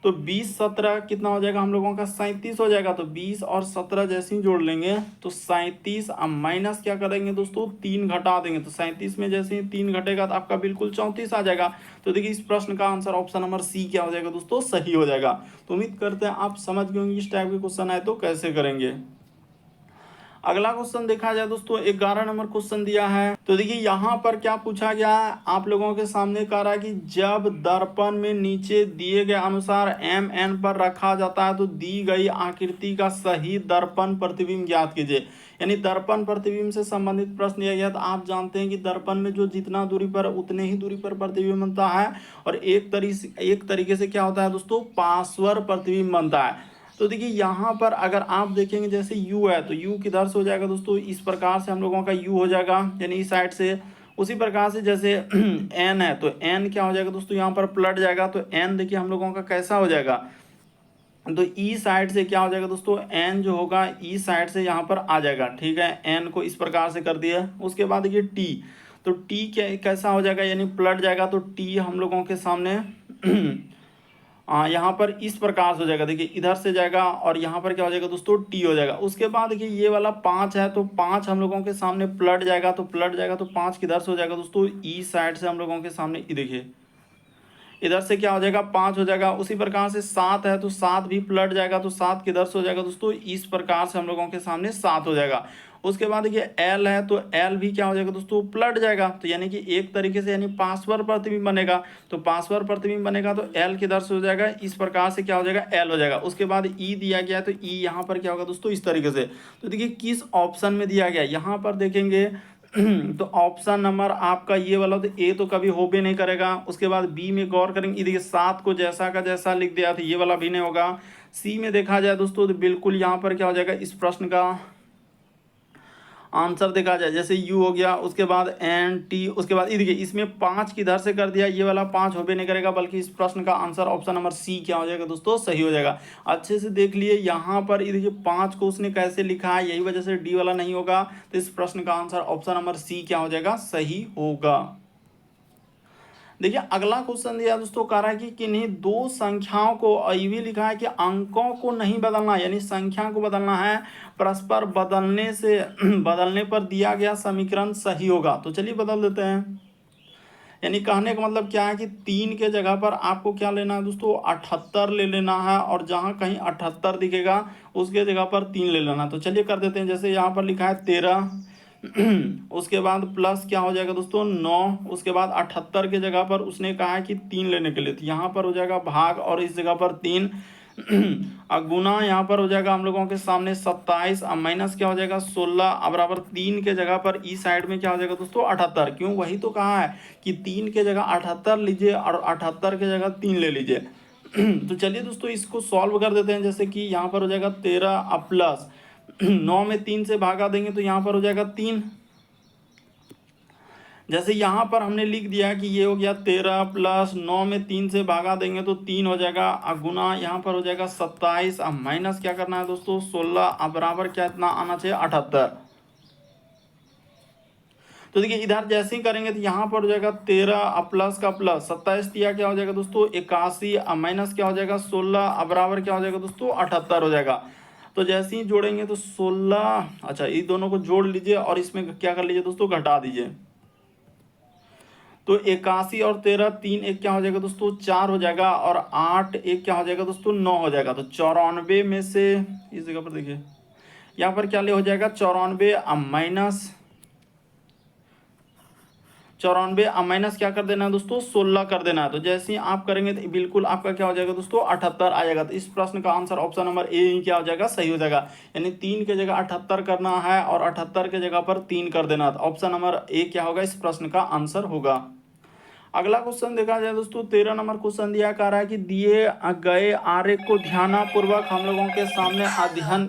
तो 20 17 कितना हो जाएगा हम लोगों का 37 हो जाएगा, तो 20 और 17 जैसे ही जोड़ लेंगे तो 37, अब माइनस क्या करेंगे दोस्तों 3 घटा देंगे, तो 37 में जैसे ही 3 घटेगा तो आपका बिल्कुल 34 आ जाएगा। तो देखिए इस प्रश्न का आंसर ऑप्शन नंबर सी क्या हो जाएगा दोस्तों, सही हो जाएगा। तो उम्मीद करते हैं आप समझ गए होंगे इस टाइप के क्वेश्चन आए तो कैसे करेंगे। अगला क्वेश्चन देखा जाए दोस्तों 11 नंबर क्वेश्चन दिया है, तो देखिए यहाँ पर क्या पूछा गया है, आप लोगों के सामने कह रहा है कि जब दर्पण में नीचे दिए गए अनुसार mn पर रखा जाता है तो दी गई आकृति का सही दर्पण प्रतिबिंब ज्ञात कीजिए। यानी दर्पण प्रतिबिंब से संबंधित प्रश्न दिया गया। तो आप जानते हैं कि दर्पण में जो जितना दूरी पर उतने ही दूरी पर प्रतिबिंब बनता है, और एक तरीके से क्या होता है दोस्तों पार्श्व प्रतिबिंब बनता है। तो देखिए यहाँ पर अगर आप देखेंगे जैसे u है, तो u किधर से हो जाएगा दोस्तों, इस प्रकार से हम लोगों का u हो जाएगा, यानी इस साइड से। उसी प्रकार से जैसे n है, तो n क्या हो जाएगा दोस्तों यहाँ पर पलट जाएगा, तो n देखिए हम लोगों का कैसा हो जाएगा, तो ई साइड से क्या हो जाएगा दोस्तों n जो होगा ई साइड से यहाँ पर आ जाएगा, ठीक है। n को इस प्रकार से कर दिया। उसके बाद देखिए t, तो t क्या कैसा हो जाएगा, यानी पलट जाएगा, तो t हम लोगों के सामने यहाँ पर इस प्रकार से हो जाएगा, देखिए इधर से जाएगा, और यहाँ पर क्या हो जाएगा दोस्तों टी हो जाएगा। उसके बाद देखिए ये वाला 5 है, तो 5 हम लोगों के सामने पलट जाएगा, तो 5 किधर से हो जाएगा दोस्तों ई साइड से हम लोगों के सामने, देखिए इधर से क्या हो जाएगा 5 हो जाएगा। उसी प्रकार से 7 है, तो 7 भी पलट जाएगा, तो 7 किधर से हो जाएगा दोस्तों इस प्रकार से हम लोगों के सामने 7 हो जाएगा। उसके बाद देखिए एल है, तो एल भी क्या हो जाएगा दोस्तों पलट जाएगा, तो यानी कि एक तरीके से यानी पार्श्व प्रतिबिंब बनेगा, तो पार्श्व प्रतिबिंब बनेगा तो एल किधर से हो जाएगा इस प्रकार से क्या हो जाएगा एल हो जाएगा। उसके बाद ई दिया गया है, तो ई यहाँ पर क्या होगा दोस्तों इस तरीके से। तो देखिए किस ऑप्शन में दिया गया, यहाँ पर देखेंगे तो ऑप्शन नंबर आपका ये वाला, तो ए तो कभी हो भी नहीं करेगा। उसके बाद बी में गौर करेंगे, देखिए 7 को जैसा का जैसा लिख दिया, तो ये वाला भी नहीं होगा। सी में देखा जाए दोस्तों तो बिल्कुल यहाँ पर क्या हो जाएगा इस प्रश्न का आंसर देखा जाए, जैसे यू हो गया, उसके बाद एन टी, उसके बाद ये देखिए इसमें 5 किधर से कर दिया, ये वाला 5 होबे नहीं करेगा, बल्कि इस प्रश्न का आंसर ऑप्शन नंबर सी क्या हो जाएगा दोस्तों, सही हो जाएगा। अच्छे से देख लिए यहाँ पर ये देखिए 5 को उसने कैसे लिखा है, यही वजह से डी वाला नहीं होगा, तो इस प्रश्न का आंसर ऑप्शन नंबर सी क्या हो जाएगा, सही होगा। देखिए अगला क्वेश्चन दिया दोस्तों, कह रहा है कि किन्हीं दो संख्याओं को, ये भी लिखा है कि अंकों को नहीं बदलना, यानी संख्या को बदलना है, परस्पर बदलने पर दिया गया समीकरण सही होगा। तो चलिए बदल देते हैं। यानी कहने का मतलब क्या है कि 3 के जगह पर आपको क्या लेना है दोस्तों, 78 ले लेना है, और जहां कहीं 78 दिखेगा उसके जगह पर 3 ले लेना। तो चलिए कर देते हैं। जैसे यहाँ पर लिखा है 13, उसके बाद प्लस क्या हो जाएगा दोस्तों 9, उसके बाद 78 के जगह पर उसने कहा है कि 3 लेने के लिए, तो यहाँ पर हो जाएगा भाग, और इस जगह पर 3 गुना, यहाँ पर हो जाएगा हम लोगों के सामने 27, अब माइनस क्या हो जाएगा 16, अब बराबर 3 के जगह पर ई साइड में क्या हो जाएगा दोस्तों 78। क्यों, वही तो कहा है कि 3 के जगह 78 लीजिए और 78 के जगह 3 ले लीजिए। तो चलिए दोस्तों इसको सॉल्व कर देते हैं। जैसे कि यहाँ पर हो जाएगा 13 अब प्लस 9 में 3 से भागा देंगे तो यहाँ पर हो जाएगा 3। जैसे यहाँ पर हमने लिख दिया कि ये हो गया 13 प्लस 9 में 3 से भागा देंगे तो 3 हो जाएगा, अब गुना यहाँ पर हो जाएगा 27, अब माइनस क्या करना है दोस्तों 16, अब बराबर क्या इतना आना चाहिए 78। तो देखिए इधर जैसे ही करेंगे तो यहाँ पर हो जाएगा 13 अब प्लस का प्लस 27 दिया क्या हो जाएगा दोस्तों 81, अब माइनस क्या हो जाएगा 16, अब बराबर क्या हो जाएगा दोस्तों 78 हो जाएगा। तो जैसे ही जोड़ेंगे तो 16, अच्छा ये दोनों को जोड़ लीजिए और इसमें क्या कर लीजिए दोस्तों घटा दीजिए। तो 81 और 13, 3 एक क्या हो जाएगा दोस्तों 4 हो जाएगा, और 8 एक क्या हो जाएगा दोस्तों 9 हो जाएगा। तो 94 में से इस जगह पर देखिए यहाँ पर क्या ले हो जाएगा 94, अब माइनस 94, अब माइनस क्या कर देना है दोस्तों 16 कर देना है। तो जैसे ही आप करेंगे तो बिल्कुल आपका क्या हो जाएगा दोस्तों 78 आ जाएगा। तो इस प्रश्न का आंसर ऑप्शन नंबर ए ही क्या हो जाएगा, सही हो जाएगा। यानी 3 के जगह 78 करना है और 78 के जगह पर 3 कर देना। तो ऑप्शन नंबर ए क्या होगा, इस प्रश्न का आंसर होगा। अगला क्वेश्चन देखा जाए दोस्तों, 13 नंबर क्वेश्चन दिया कह रहा है कि दिए गए आरेख को ध्यानपूर्वक हम लोगों के सामने अध्ययन,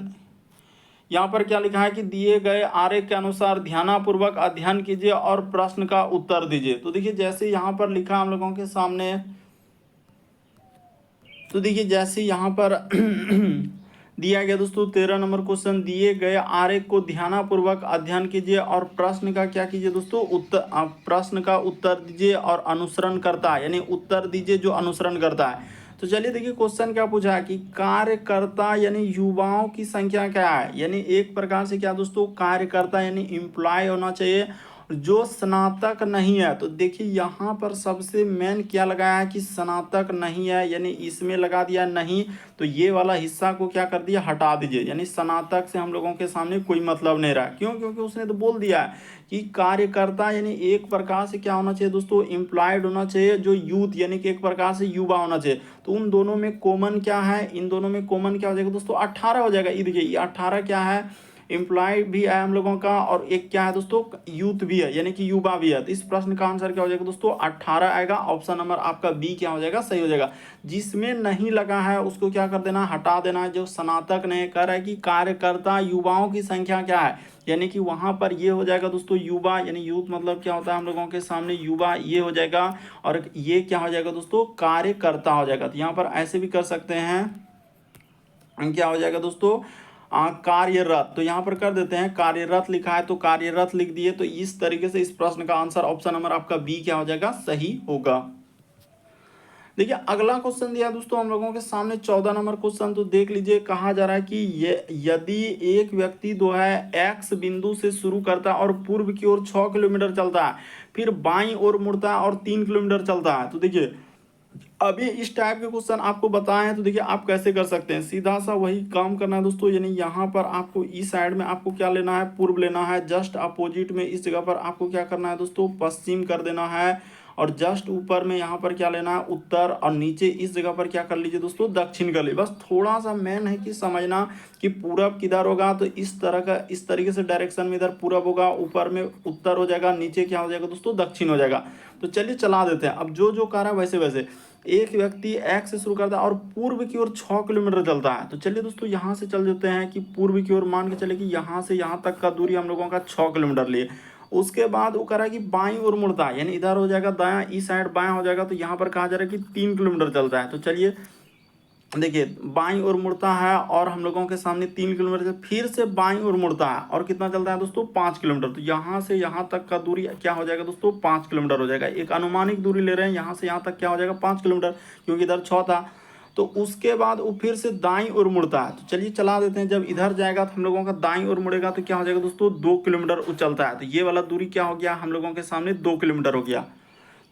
यहाँ पर क्या लिखा है कि दिए गए आरेख के अनुसार ध्यानपूर्वक अध्ययन कीजिए और प्रश्न का उत्तर दीजिए। तो देखिए जैसे यहाँ पर लिखा हम लोगों के सामने, तो देखिए जैसे यहाँ पर दिया गया दोस्तों 13 नंबर क्वेश्चन, दिए गए आरेख को ध्यानपूर्वक अध्ययन कीजिए और प्रश्न का क्या कीजिए दोस्तों उत्तर, प्रश्न का उत्तर दीजिए और अनुसरण करता है, यानी उत्तर दीजिए जो अनुसरण करता है। तो चलिए देखिए क्वेश्चन क्या पूछा है कि कार्यकर्ता यानी युवाओं की संख्या क्या है। यानी एक प्रकार से क्या दोस्तों कार्यकर्ता यानी एम्प्लॉय होना चाहिए जो स्नातक नहीं है। तो देखिए यहाँ पर सबसे मेन क्या लगाया है कि स्नातक नहीं है, यानी इसमें लगा दिया नहीं, तो ये वाला हिस्सा को क्या कर दिया हटा दीजिए। यानी स्नातक से हम लोगों के सामने कोई मतलब नहीं रहा। क्यों, क्योंकि उसने तो बोल दिया है कि कार्यकर्ता यानी एक प्रकार से क्या होना चाहिए दोस्तों एम्प्लॉयड होना चाहिए जो यूथ यानी कि एक प्रकार से युवा होना चाहिए। तो उन दोनों में कॉमन क्या है, इन दोनों में कॉमन क्या हो जाएगा दोस्तों 18 हो जाएगा। ये देखिए ये 18 क्या है एम्प्लॉय भी है हम लोगों का, और एक क्या है दोस्तों यूथ भी है यानी कि युवा भी है। तो इस प्रश्न का आंसर क्या हो जाएगा दोस्तों 18 आएगा। ऑप्शन नंबर आपका बी क्या हो जाएगा, सही हो जाएगा। जिसमें नहीं लगा है उसको क्या कर देना हटा देना है। जो स्नातक नहीं कर रहा है कि कार्यकर्ता युवाओं की संख्या क्या है, यानी कि वहां पर ये हो जाएगा दोस्तों युवा, यानी यूथ मतलब क्या होता है हम लोगों के सामने युवा, ये हो जाएगा, और ये क्या हो जाएगा दोस्तों कार्यकर्ता हो जाएगा। तो यहाँ पर ऐसे भी कर सकते हैं, क्या हो जाएगा दोस्तों कार्यरत। तो यहाँ पर कर देते हैं कार्यरत लिखा है तो कार्यरत लिख दिए। तो इस तरीके से इस प्रश्न का आंसर ऑप्शन नंबर आपका बी क्या हो जाएगा, सही होगा। देखिए अगला क्वेश्चन दिया दोस्तों हम लोगों के सामने 14 नंबर क्वेश्चन। तो देख लीजिए कहा जा रहा है कि यदि एक व्यक्ति जो है एक्स बिंदु से शुरू करता है और पूर्व की ओर 6 किलोमीटर चलता है, फिर बाईं ओर मुड़ता है और 3 किलोमीटर चलता है। तो देखिए अभी इस टाइप के क्वेश्चन आपको बताए हैं, तो देखिए आप कैसे कर सकते हैं। सीधा सा वही काम करना है दोस्तों, यानी यहाँ पर आपको इस साइड में आपको क्या लेना है पूर्व लेना है, जस्ट अपोजिट में इस जगह पर आपको क्या करना है दोस्तों पश्चिम कर देना है, और जस्ट ऊपर में यहाँ पर क्या लेना है उत्तर, और नीचे इस जगह पर क्या कर लीजिए दोस्तों दक्षिण कर लीजिए। बस थोड़ा सा मेन है कि समझना कि पूरब किधर होगा, तो इस तरह का इस तरीके से डायरेक्शन में इधर पूरब होगा, ऊपर में उत्तर हो जाएगा, नीचे क्या हो जाएगा दोस्तों दक्षिण हो जाएगा। तो चलिए चला देते हैं। अब जो जो कह रहा है वैसे वैसे एक व्यक्ति एक्स से शुरू करता है और पूर्व की ओर 6 किलोमीटर चलता है। तो चलिए दोस्तों यहाँ से चल देते हैं कि पूर्व की ओर मान के चले कि यहाँ से यहाँ तक का दूरी हम लोगों का 6 किलोमीटर लिए। उसके बाद वो कह रहा है कि बाईं ओर मुड़ता है, यानी इधर हो जाएगा दायां, इस साइड बायां हो जाएगा। तो यहाँ पर कहा जा रहा है कि 3 किलोमीटर चलता है। तो चलिए देखिए बाईं ओर मुड़ता है और हम लोगों के सामने 3 किलोमीटर से फिर से बाईं ओर मुड़ता है और कितना चलता है दोस्तों 5 किलोमीटर। तो यहाँ से यहाँ तक का दूरी क्या हो जाएगा दोस्तों 5 किलोमीटर हो जाएगा। एक अनुमानिक दूरी ले रहे हैं, यहाँ से यहाँ तक क्या हो जाएगा 5 किलोमीटर, क्योंकि इधर 6 था। तो उसके बाद वो फिर से दाईं ओर मुड़ता है। तो चलिए चला देते हैं, जब इधर जाएगा तो हम लोगों का दाईं ओर मुड़ेगा तो क्या हो जाएगा दोस्तों 2 किलोमीटर उछलता है। तो ये वाला दूरी क्या हो गया हम लोगों के सामने 2 किलोमीटर हो गया।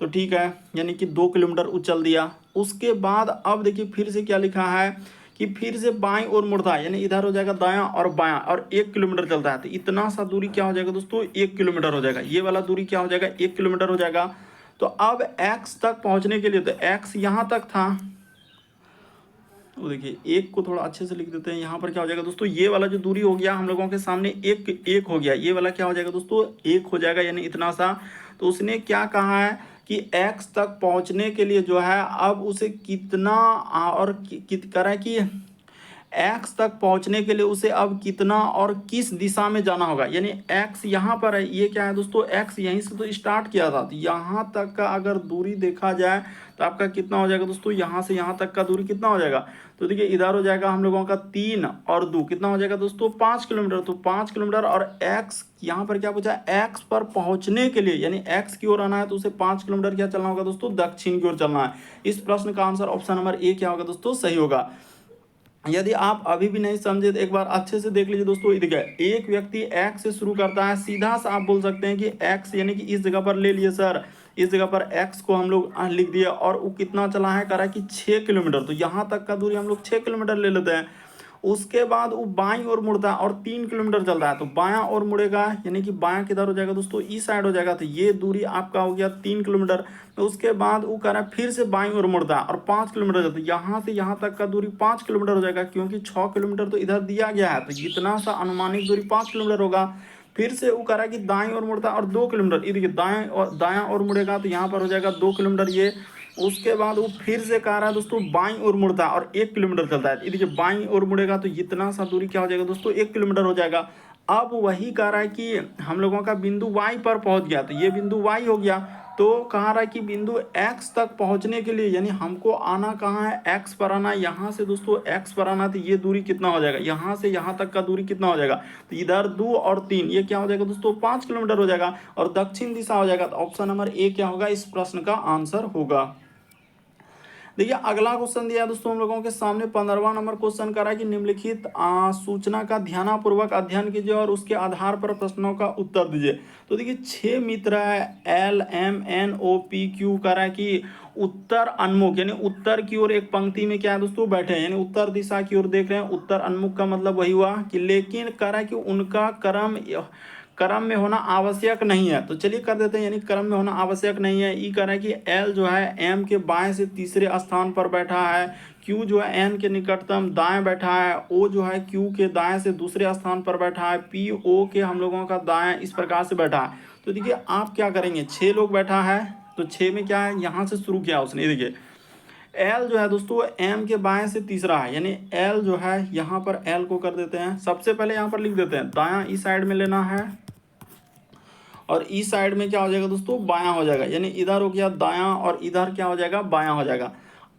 तो ठीक है, यानी कि 2 किलोमीटर उछल दिया। उसके बाद अब देखिए फिर से क्या लिखा है कि फिर से बाईं ओर मुड़ता है, यानी इधर हो जाएगा दायां और बायां और 1 किलोमीटर चलता है। तो इतना सा दूरी क्या हो जाएगा दोस्तों 1 किलोमीटर हो जाएगा। ये वाला दूरी क्या हो जाएगा 1 किलोमीटर हो जाएगा। तो अब एक्स तक पहुंचने के लिए, तो एक्स यहाँ तक था, तो देखिए एक को थोड़ा अच्छे से लिख देते हैं। यहाँ पर क्या हो जाएगा दोस्तों ये वाला जो दूरी हो गया हम लोगों के सामने एक हो गया। ये वाला क्या हो जाएगा दोस्तों 1 हो जाएगा, यानी इतना सा। तो उसने क्या कहा है कि x तक पहुंचने के लिए जो है अब उसे कितना और कह रहा है कि x तक पहुंचने के लिए उसे अब कितना और किस दिशा में जाना होगा। यानी x यहाँ पर है, ये क्या है दोस्तों x यहीं से तो स्टार्ट किया था। तो यहाँ तक का अगर दूरी देखा जाए तो आपका कितना हो जाएगा दोस्तों, यहाँ से यहाँ तक का दूरी कितना हो जाएगा। तो देखिए इधर हो जाएगा हम लोगों का 3 और 2 कितना हो जाएगा दोस्तों 5 किलोमीटर। तो 5 किलोमीटर और x यहाँ पर क्या पूछा x पर पहुंचने के लिए, यानी x की ओर आना है तो उसे 5 किलोमीटर क्या चलना होगा दोस्तों दक्षिण की ओर चलना है। इस प्रश्न का आंसर ऑप्शन नंबर ए क्या होगा दोस्तों सही होगा। यदि आप अभी भी नहीं समझे तो एक बार अच्छे से देख लीजिए दोस्तों। देखिए एक व्यक्ति एक्स से शुरू करता है, सीधा सा आप बोल सकते हैं कि एक्स यानी कि इस जगह पर ले लिए सर, इस जगह पर एक्स को हम लोग लिख दिया और वो कितना चला है कह रहा है कि 6 किलोमीटर। तो यहाँ तक का दूरी हम लोग 6 किलोमीटर ले लेते हैं। उसके बाद वो बाईं ओर मुड़ता है और 3 किलोमीटर चलता है। तो बायां ओर मुड़ेगा, यानी कि बायां किधर हो जाएगा दोस्तों इस साइड हो जाएगा। तो ये दूरी आपका हो गया 3 किलोमीटर। तो उसके बाद वो कह रहा है फिर से बाईं ओर मुड़ता है और 5 किलोमीटर चलता है। यहाँ से यहाँ तक का दूरी 5 किलोमीटर हो जाएगा, क्योंकि 6 किलोमीटर तो इधर दिया गया है। तो इतना सा अनुमानिक दूरी 5 किलोमीटर होगा। फिर से वो कह रहा है कि दाएं ओर मुड़ता है और 2 किलोमीटर, ये देखिए दायां ओर मुड़ेगा तो यहाँ पर हो जाएगा 2 किलोमीटर ये। उसके बाद वो फिर से कह रहा है दोस्तों बाईं ओर मुड़ता है और 1 किलोमीटर चलता है। देखिए बाईं ओर मुड़ेगा तो इतना सा दूरी क्या हो जाएगा दोस्तों 1 किलोमीटर हो जाएगा। अब वही कह रहा है कि हम लोगों का बिंदु वाई पर पहुंच गया, तो ये बिंदु वाई हो गया। तो कह रहा है कि बिंदु एक्स तक पहुंचने के लिए, यानी हमको आना कहाँ है एक्स पर आना, यहाँ से दोस्तों एक्स पर आना। तो ये दूरी कितना हो जाएगा, यहाँ से यहाँ तक का दूरी कितना हो जाएगा। तो इधर 2 और 3 ये क्या हो जाएगा दोस्तों 5 किलोमीटर हो जाएगा और दक्षिण दिशा हो जाएगा। तो ऑप्शन नंबर ए क्या होगा इस प्रश्न का आंसर होगा। देखिए अगला क्वेश्चन दिया है दोस्तों हम लोगों के सामने 15वां नंबर क्वेश्चन करा है कि निम्नलिखित सूचना का ध्यानपूर्वक अध्ययन कीजिए और उसके आधार पर प्रश्नों का उत्तर दीजिए। तो देखिए 6 मित्र है LMNOPQ करा है कि उत्तर अन्मुख, यानी उत्तर की ओर एक पंक्ति में क्या है दोस्तों बैठे हैं, यानी उत्तर दिशा की ओर देख रहे हैं। उत्तर अन्मुख का मतलब वही हुआ कि लेकिन करा है कि उनका क्रम में होना आवश्यक नहीं है। तो चलिए कर देते हैं, यानी क्रम में होना आवश्यक नहीं है। ई कह रहा है कि एल जो है एम के बाएं से तीसरे स्थान पर बैठा है, क्यू जो है एन के निकटतम दाएं बैठा है, ओ जो है क्यू के दाएं से दूसरे स्थान पर बैठा है, पी ओ के हम लोगों का दाएं इस प्रकार से बैठा है। तो देखिए आप क्या करेंगे, 6 लोग बैठा है तो 6 में क्या है यहाँ से शुरू किया उसने। देखिए एल जो है दोस्तों एम के बाएं से तीसरा है, यानी एल जो है यहाँ पर एल को कर देते हैं। सबसे पहले यहाँ पर लिख देते हैं दायां इस साइड में लेना है और इस साइड में क्या हो जाएगा दोस्तों बायां हो जाएगा, यानी इधर हो गया दायां और इधर क्या हो जाएगा बायां हो जाएगा।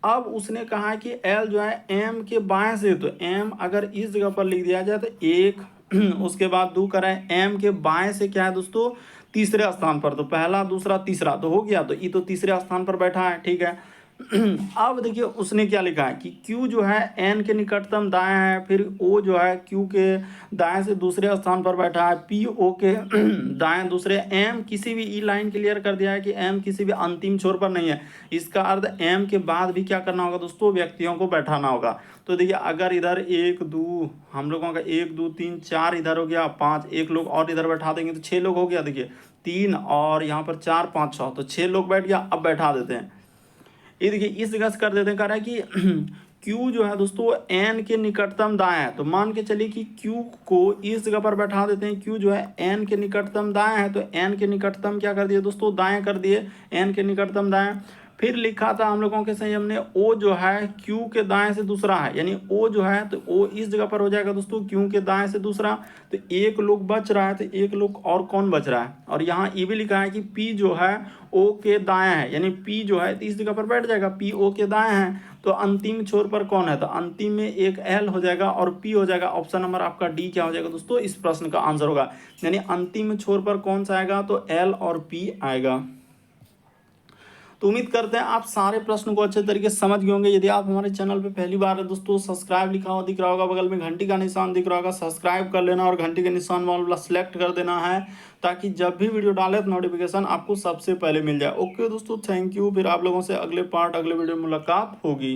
अब उसने कहा है कि एल जो है एम के बाएं से, तो एम अगर इस जगह पर लिख दिया जाए तो 1 उसके बाद 2 कराए एम के बाएं से क्या है दोस्तों तीसरे स्थान पर। तो पहला दूसरा तीसरा तो हो गया, तो ये तो तीसरे स्थान पर बैठा है, ठीक है। अब देखिए उसने क्या लिखा है कि Q जो है N के निकटतम दाएं है, फिर O जो है Q के दाएं से दूसरे स्थान पर बैठा है, P O के दाएं दूसरे, M किसी भी ई लाइन क्लियर कर दिया है कि M किसी भी अंतिम छोर पर नहीं है। इसका अर्थ M के बाद भी क्या करना होगा दोस्तों व्यक्तियों को बैठाना होगा। तो देखिए अगर इधर 1 2 हम लोगों का 1 2 3 4 इधर हो गया, 5 एक लोग और इधर बैठा देंगे तो 6 लोग हो गया। देखिए 3 और यहाँ पर 4 5 6 तो 6 लोग बैठ गया। अब बैठा देते हैं, ये देखिए इस जगह से कर देते हैं। कह रहा है कि Q जो है दोस्तों N के निकटतम दाएं है, तो मान के चलिए कि Q को इस जगह पर बैठा देते हैं। Q जो है N के निकटतम दाएं है, तो N के निकटतम क्या कर दिए दोस्तों दाएं कर दिए, N के निकटतम दाएं। फिर लिखा था हम लोगों के संयम ने ओ जो है क्यू के दाएं से दूसरा है, यानी ओ जो है तो ओ इस जगह पर हो जाएगा दोस्तों क्यू के दाएं से दूसरा। तो एक लोग बच रहा है, तो एक लोग और कौन बच रहा है, और यहाँ ये भी लिखा है कि पी जो है ओ के दाएं है, यानी पी जो है तो इस जगह पर बैठ जाएगा, पी ओ के दाएं है। तो अंतिम छोर पर कौन है, तो अंतिम में एक एल हो जाएगा और पी हो जाएगा। ऑप्शन नंबर आपका डी क्या हो जाएगा दोस्तों, इस प्रश्न का आंसर होगा। यानी अंतिम छोर पर कौन सा आएगा, तो एल और पी आएगा। तो उम्मीद करते हैं आप सारे प्रश्न को अच्छे तरीके से समझ गए होंगे। यदि आप हमारे चैनल पे पहली बार है दोस्तों, सब्सक्राइब लिखा हुआ दिख रहा होगा, बगल में घंटी का निशान दिख रहा होगा, सब्सक्राइब कर लेना और घंटी के निशान वाला सेलेक्ट कर देना है, ताकि जब भी वीडियो डाले तो नोटिफिकेशन आपको सबसे पहले मिल जाए। ओके दोस्तों, थैंक यू। फिर आप लोगों से अगले वीडियो में मुलाकात होगी।